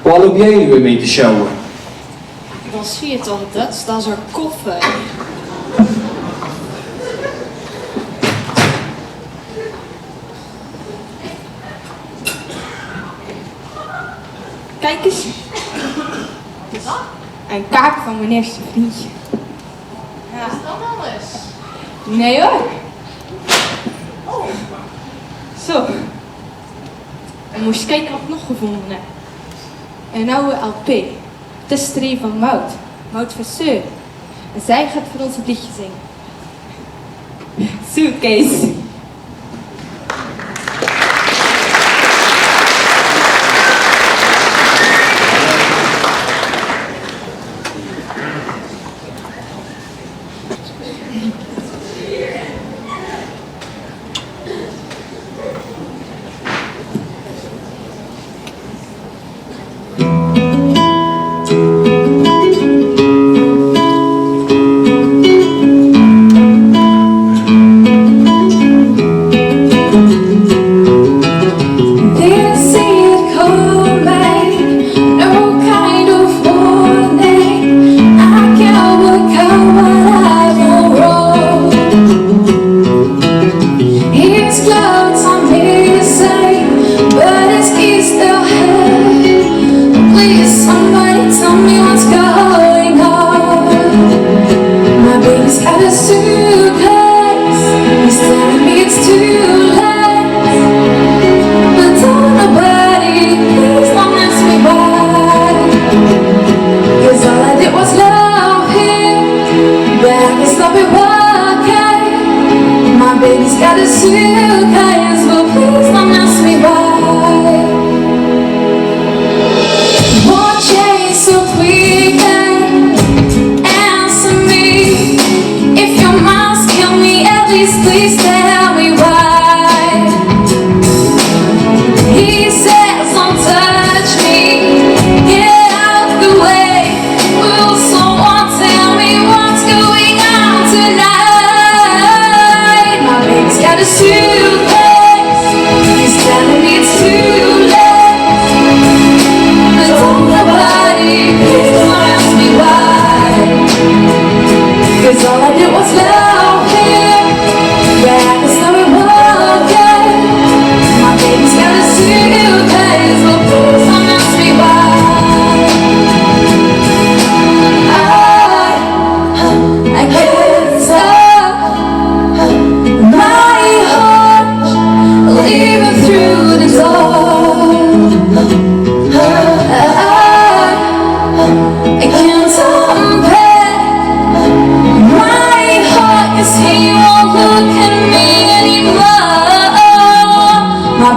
Waar loop jij nu weer mee te sjouwen? Dan zie je toch, dat is haar koffer. Kijk eens. Een kaart van mijn eerste vriendje. Ja. Is dat alles? Nee hoor. Oh. Zo. En moest kijken wat ik nog gevonden heb. Een oude LP. Teststream van Wout Verseur. En zij gaat voor ons een liedje zingen. Suitcase.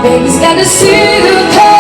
Baby's got a suitcase.